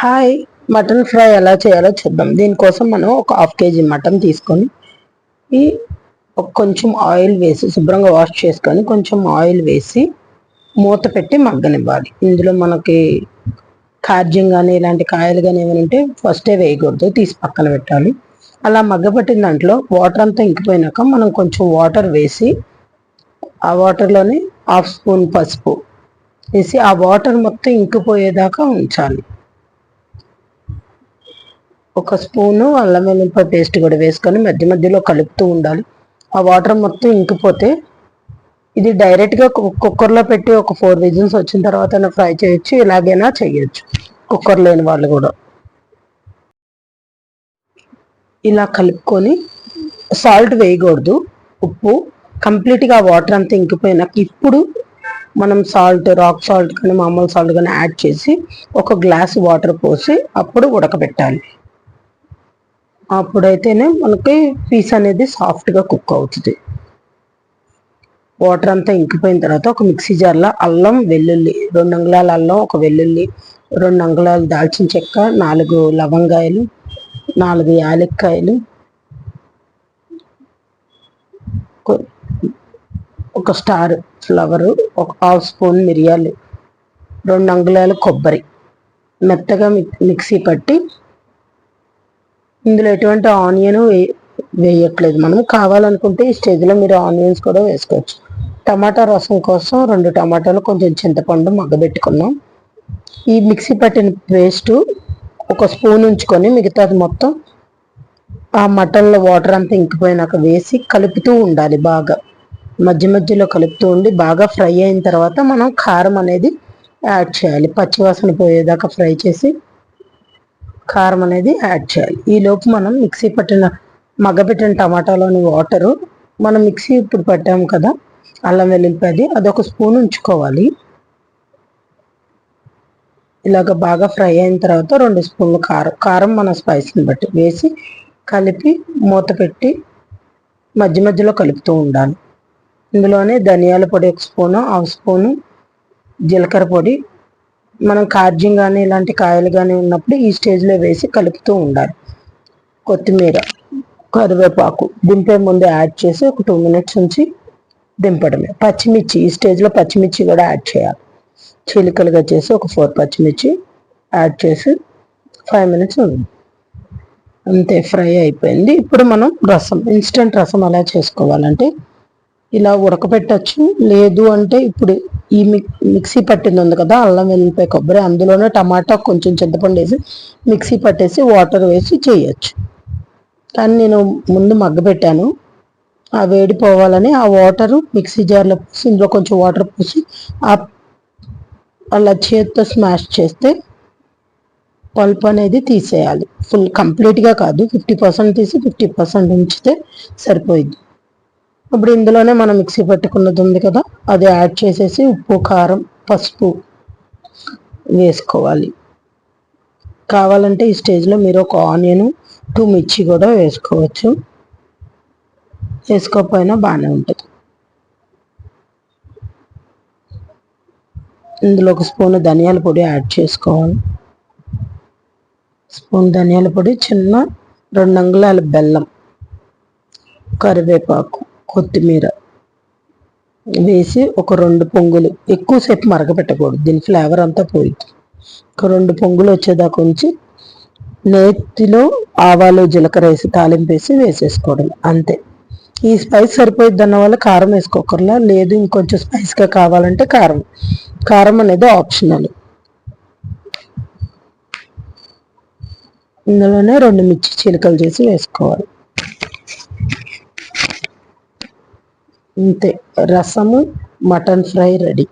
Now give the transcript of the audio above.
Hi, mutton fry ఎలా చేయాలో చూద్దాం. దీనికోసం మనం ఒక హాఫ్ కేజీ మటన్ తీసుకొని ఈ కొంచెం ఆయిల్ వేసి శుభ్రంగా వాష్ చేసుకొని కొంచెం ఆయిల్ వేసి మూత పెట్టి మగ్గనివ్వాలి. ఇందులో మనకి ఖార్జ్యం కానీ ఇలాంటి కాయలు కానీ ఏమైనా ఉంటే ఫస్టే వేయకూడదు, తీసి పక్కన పెట్టాలి. అలా మగ్గపట్టిన దాంట్లో వాటర్ అంతా ఇంకిపోయినాక మనం కొంచెం వాటర్ వేసి ఆ వాటర్లోని హాఫ్ స్పూన్ పసుపు వేసి ఆ వాటర్ మొత్తం ఇంకిపోయేదాకా ఉంచాలి. ఒక స్పూను అల్లం వెల్లుల్లిపాయ పేస్ట్ కూడా వేసుకొని మధ్య మధ్యలో కలుపుతూ ఉండాలి. ఆ వాటర్ మొత్తం ఇంకిపోతే ఇది డైరెక్ట్గా కుక్కర్లో పెట్టి ఒక 4 విజిల్స్ వచ్చిన తర్వాత ఫ్రై చేయొచ్చు, ఇలాగైనా చేయొచ్చు కుక్కర్ లేని వాళ్ళు కూడా. ఇలా కలుపుకొని సాల్ట్ వేయకూడదు, ఉప్పు కంప్లీట్గా వాటర్ అంతా ఇంకిపోయినాక ఇప్పుడు మనం సాల్ట్, రాక్ సాల్ట్ కానీ మామూలు సాల్ట్ కానీ యాడ్ చేసి ఒక గ్లాస్ వాటర్ పోసి అప్పుడు ఉడకబెట్టాలి. అప్పుడైతేనే మనకి పీస్ అనేది సాఫ్ట్గా కుక్ అవుతుంది. వాటర్ అంతా ఇంకిపోయిన తర్వాత ఒక మిక్సీ జార్లో అల్లం వెల్లుల్లి 2 అంగుళాల అల్లం, ఒక వెల్లుల్లి, 2 అంగుళాలు దాల్చిన చెక్క, 4 లవంగాయలు, 4 యాలక్కాయలు, ఒక స్టార్ ఫ్లవరు, ఒక హాఫ్ స్పూన్ మిరియాలు, 2 అంగుళాలు కొబ్బరి మెత్తగా మిక్సీ పట్టి ఇందులో ఎటువంటి ఆనియన్ వేయట్లేదు. మనం కావాలనుకుంటే ఈ స్టేజ్లో మీరు ఆనియన్స్ కూడా వేసుకోవచ్చు. టమాటా రసం కోసం 2 టమాటాలు, కొంచెం చింతపండు మగ్గబెట్టుకున్నాం. ఈ మిక్సీ పట్టిన పేస్టు ఒక స్పూన్ ఉంచుకొని మిగతాది మొత్తం ఆ మటన్లో వాటర్ అంతా ఇంకిపోయినాక వేసి కలుపుతూ ఉండాలి. బాగా మధ్య మధ్యలో కలుపుతూ ఉండి బాగా ఫ్రై అయిన తర్వాత మనం కారం అనేది యాడ్ చేయాలి. పచ్చివాసన పోయేదాకా ఫ్రై చేసి కారం అనేది యాడ్ చేయాలి. ఈలోపు మనం మిక్సీ పట్టిన మగ్గబెట్టిన టమాటాలోని వాటరు మనం మిక్సీ ఇప్పుడు పట్టాము కదా అల్లం వెల్లుల్లిపాయది, అదొక స్పూన్ ఉంచుకోవాలి. ఇలాగ బాగా ఫ్రై అయిన తర్వాత 2 స్పూన్లు కారం మన స్పైస్ని బట్టి వేసి కలిపి మూత పెట్టి మధ్య మధ్యలో కలుపుతూ ఉండాలి. ఇందులోనే ధనియాల పొడి 1 స్పూను, హాఫ్ స్పూను జీలకర్ర పొడి, మనం ఖార్జ్యం కానీ ఇలాంటి కాయలు కానీ ఉన్నప్పుడు ఈ స్టేజ్లో వేసి కలుపుతూ ఉండాలి. కొత్తిమీర, కరివేపాకు దింపే ముందు యాడ్ చేసి ఒక 2 మినిట్స్ ఉంచి దింపడమే. పచ్చిమిర్చి ఈ స్టేజ్లో పచ్చిమిర్చి కూడా యాడ్ చేయాలి. చీలికలుగా చేసి ఒక 4 పచ్చిమిర్చి యాడ్ చేసి 5 మినిట్స్ ఉంది. అంతే, ఫ్రై అయిపోయింది. ఇప్పుడు మనం రసం, ఇన్స్టెంట్ రసం ఎలా చేసుకోవాలంటే ఇలా ఉడకబెట్టచ్చు, లేదు అంటే ఇప్పుడు ఈ మిక్సీ పట్టింది ఉంది కదా అల్లం వెల్లుల్లిపాయ కొబ్బరి, అందులోనే టమాటా కొంచెం చింతపండు వేసి మిక్సీ పట్టేసి వాటర్ వేసి చేయొచ్చు. కానీ నేను ముందు మగ్గబెట్టాను, ఆ వేడి పోవాలని ఆ వాటరు మిక్సీ జార్లో పోసి ఇందులో కొంచెం వాటర్ పోసి అలా చేతితో స్మాష్ చేస్తే పల్ప్ అనేది తీసేయాలి. ఫుల్ కంప్లీట్గా కాదు, 50% తీసి 50% ఉంచితే సరిపోయింది. ఇప్పుడు ఇందులోనే మనం మిక్సీ పట్టుకున్నది ఉంది కదా అది యాడ్ చేసేసి ఉప్పు, కారం, పసుపు వేసుకోవాలి. కావాలంటే ఈ స్టేజ్లో మీరు ఒక ఆనియన్, 2 మిర్చి కూడా వేసుకోవచ్చు, వేసుకోకపోయినా బాగానే ఉంటుంది. ఇందులో 1 స్పూన్ ధనియాల పొడి యాడ్ చేసుకోవాలి. స్పూన్ ధనియాల పొడి, చిన్న 2 అంగుళాల బెల్లం, కరివేపాకు, కొత్తిమీర వేసి ఒక 2 పొంగులు, ఎక్కువసేపు మరగపెట్టకూడదు, దీని ఫ్లేవర్ అంతా పోయింది. ఒక 2 పొంగులు వచ్చేదాకా ఉంచి నేతిలో ఆవాలు, జీలకర్ర వేసి తాలింపు వేసి వేసేసుకోవడం అంతే. ఈ స్పైస్ సరిపోయిద్ది అన్న వాళ్ళు కారం వేసుకోకర్లా, లేదు ఇంకొంచెం స్పైస్గా కావాలంటే కారం అనేది ఆప్షనల్. ఇందులోనే 2 మిర్చి చీలికలు చేసి వేసుకోవాలి. అంతే, రసము మటన్ ఫ్రై రెడీ.